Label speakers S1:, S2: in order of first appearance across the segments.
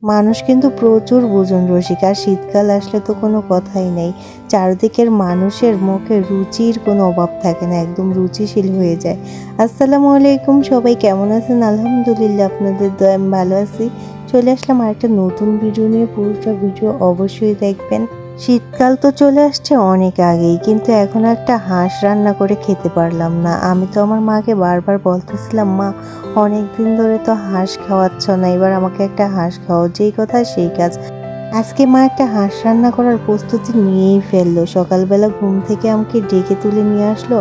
S1: মানুষ কিন্তু প্রচুর ভোজন রসিক, আর শীতকাল আসলে তো কোনো কথাই নেই। চারদিকের মানুষের মুখে রুচির কোনো অভাব থাকে না, একদম রুচিশীল হয়ে যায়। আসসালামু আলাইকুম, সবাই কেমন আছেন? আলহামদুলিল্লাহ, আপনাদের দয়ায় আমি ভালো আছি। চলে আসলাম আরেকটা নতুন ভিডিও নিয়ে। পুরোটা ভিডিও অবশ্যই দেখবেন। শীতকাল তো চলে আসছে অনেক আগেই, কিন্তু এখন একটা হাঁস রান্না করে খেতে পারলাম না। আমি তো আমার মাকে বারবার বলতেছিলাম, মা অনেক দিন ধরে তো হাঁস খাওয়াচ্ছ না, এবার আমাকে একটা হাঁস খাওয়াও। যেই কথা সেই কাজ। আজকে মা একটা হাঁস রান্না করার প্রস্তুতি নিয়েই ফেললো। সকালবেলা ঘুম থেকে আমাকে ডেকে তুলে নিয়ে আসলো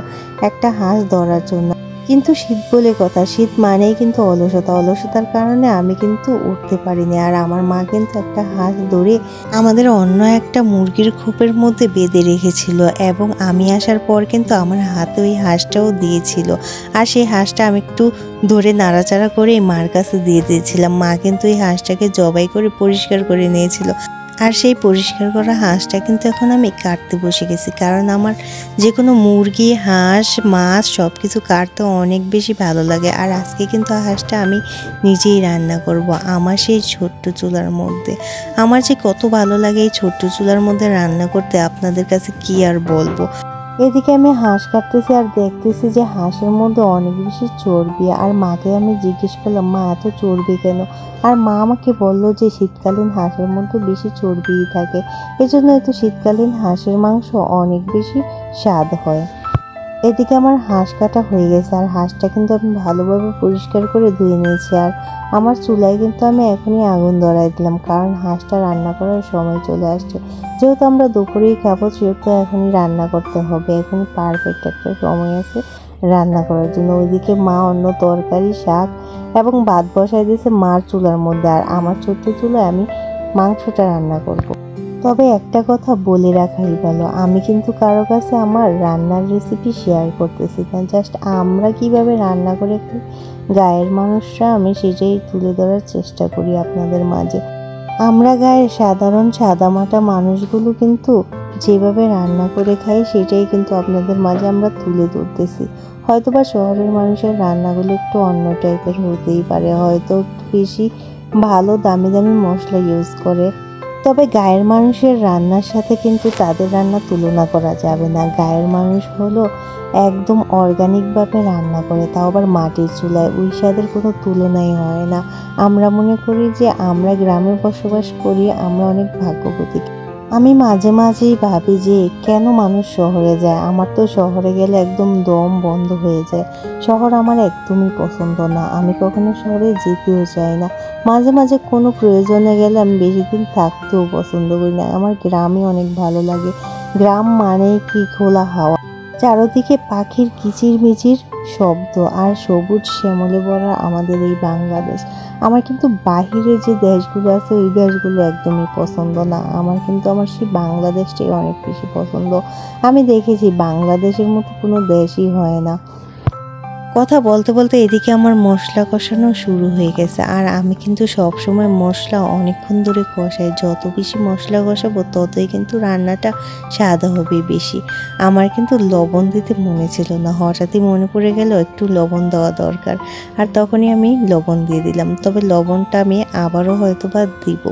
S1: একটা হাঁস ধরার জন্য। কিন্তু শীত বলে কথা, শীত মানেই কিন্তু অলসতা। অলসতার কারণে আমি কিন্তু উঠতে পারিনি। আর আমার মা কিন্তু একটা হাঁস ধরে আমাদের অন্য একটা মুরগির খোপের মধ্যে বেঁধে রেখেছিল, এবং আমি আসার পর কিন্তু আমার হাতে ওই হাঁসটাও দিয়েছিল। আর সেই হাঁসটা আমি একটু ধরে নাড়াচাড়া করে মার কাছে দিয়ে দিয়েছিলাম। মা কিন্তু এই হাঁসটাকে জবাই করে পরিষ্কার করে নিয়েছিল। আর সেই পরিষ্কার করা হাঁসটা কিন্তু এখন আমি কাটতে বসে গেছি, কারণ আমার যে কোনো মুরগি, হাঁস, মাছ সব কিছু কাটতে অনেক বেশি ভালো লাগে। আর আজকে কিন্তু হাঁসটা আমি নিজেই রান্না করব আমার সেই ছোট্ট চুলার মধ্যে। আমার যে কত ভালো লাগে এই ছোট্ট চুলার মধ্যে রান্না করতে, আপনাদের কাছে কি আর বলবো। এদিকে আমি হাঁস কাটতেছি আর দেখতেছি যে হাঁসের মধ্যে অনেক বেশি চর্বি। আর মাকে আমি জিজ্ঞেস করলাম, মা এত চর্বি কেন? আর মা আমাকে বললো যে শীতকালীন হাঁসের মধ্যে বেশি চর্বিই থাকে, এজন্য তো শীতকালীন হাঁসের মাংস অনেক বেশি স্বাদ হয়। এদিকে আমার হাঁস কাটা হয়ে গেছে, আর হাঁসটা কিন্তু আমি ভালোভাবে পরিষ্কার করে ধুয়ে নিয়েছি। আর আমার চুলায় কিন্তু আমি এখনই আগুন ধরাই দিলাম, কারণ হাঁসটা রান্না করার সময় চলে আসছে। যেহেতু আমরা দুপুরেই খাবো, সেহেতু এখনই রান্না করতে হবে। এখনই পারফেক্ট একটা সময় আছে রান্না করার জন্য। ওইদিকে মা অন্য তরকারি, শাক এবং ভাত বসাই দিয়েছে মার চুলার মধ্যে, আর আমার ছোট্ট চুলায় আমি মাংসটা রান্না করব। তবে একটা কথা বলে রাখাই ভালো, আমি কিন্তু কারো কাছে আমার রান্নার রেসিপি শেয়ার করতেছি না। জাস্ট আমরা কিভাবে রান্না করে খাই গায়ের মানুষরা, আমি সেটাই তুলে ধরার চেষ্টা করি আপনাদের মাঝে। আমরা গায়ের সাধারণ সাদামাটা মানুষগুলো কিন্তু যেভাবে রান্না করে খাই সেটাই কিন্তু আপনাদের মাঝে আমরা তুলে ধরতেছি। হয়তোবা শহরের মানুষের রান্নাগুলো একটু অন্য টাইপের হতেই পারে, হয়তো একটু বেশি ভালো দামি দামি মশলা ইউজ করে। তবে গায়ের মানুষের রান্নার সাথে কিন্তু তাদের রান্না তুলনা করা যাবে না। গায়ের মানুষ হলো একদম অর্গানিকভাবে রান্না করে, তাও আবার মাটির চুলায়। ওই স্বাদের কোনো তুলনাই হয় না। আমরা মনে করি যে আমরা গ্রামে বসবাস করি, আমরা অনেক ভাগ্যবতী। আমি মাঝে মাঝেই ভাবি যে কেন মানুষ শহরে যায়। আমার তো শহরে গেলে একদম দম বন্ধ হয়ে যায়। শহর আমার একদমই পছন্দ না, আমি কখনো শহরে যেতেও চাই না। মাঝে মাঝে কোনো প্রয়োজনে গেলে আমি বেশি দিন থাকতেও পছন্দ করি না। আমার গ্রামে অনেক ভালো লাগে। গ্রাম মানেই কি খোলা হাওয়া, চারদিকে পাখির কিচিরমিচির শব্দ, আর সবুজ শ্যামলে ভরা আমাদের এই বাংলাদেশ। আমার কিন্তু বাহিরে যে দেশগুলো আছে ওই দেশগুলো একদমই পছন্দ না। আমার কিন্তু আমার সেই বাংলাদেশটাই অনেক বেশি পছন্দ। আমি দেখেছি বাংলাদেশের মতো কোনো দেশই হয় না। কথা বলতে বলতে এদিকে আমার মশলা কষানো শুরু হয়ে গেছে। আর আমি কিন্তু সব সময় মশলা অনেকক্ষণ ধরে কষাই। যত বেশি মশলা কষাবো ততই কিন্তু রান্নাটা স্বাদ হবে বেশি। আমার কিন্তু লবণ দিতে মনে ছিল না, হঠাৎই মনে পড়ে গেল একটু লবণ দেওয়া দরকার, আর তখনই আমি লবণ দিয়ে দিলাম। তবে লবণটা আমি আবারও হয়তো বা দিব।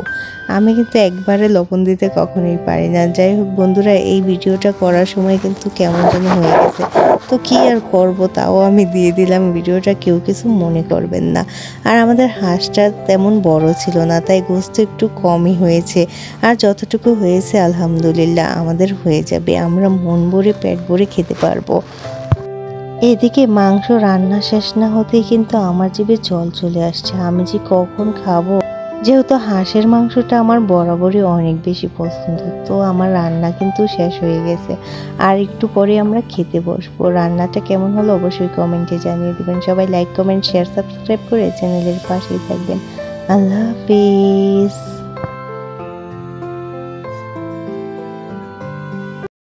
S1: আমি কিন্তু একবারে লবণ দিতে কখনোই পারি না। যাই হোক বন্ধুরা, এই ভিডিওটা করার সময় কিন্তু কেমন যেন হয়ে গেছে, তো কি আর করব, তাও আমি দিয়ে দিলাম। ভিডিওটা কেউ কিছু মনে করবেন না। আর আমাদের হাঁসটা তেমন বড় ছিল না, তাই গোস্ত একটু কমই হয়েছে। আর যতটুকু হয়েছে আলহামদুলিল্লাহ আমাদের হয়ে যাবে, আমরা মন ভরে পেট ভরে খেতে পারবো। এদিকে মাংস রান্না শেষ না হতেই কিন্তু আমার জিভে জল চলে আসছে। আমি যে কখন খাবো। যেহেতু হাঁসের মাংসটা আমার বরাবরই অনেক বেশি পছন্দ, তো আমার রান্না কিন্তু শেষ হয়ে গেছে। আর একটু পরে আমরা খেতে বসবো। রান্নাটা কেমন হলো অবশ্যই কমেন্টে জানিয়ে দিবেন। সবাই লাইক, কমেন্ট, শেয়ার, সাবস্ক্রাইব করে চ্যানেলের পাশেই থাকবেন। আল্লাহ হাফিজ।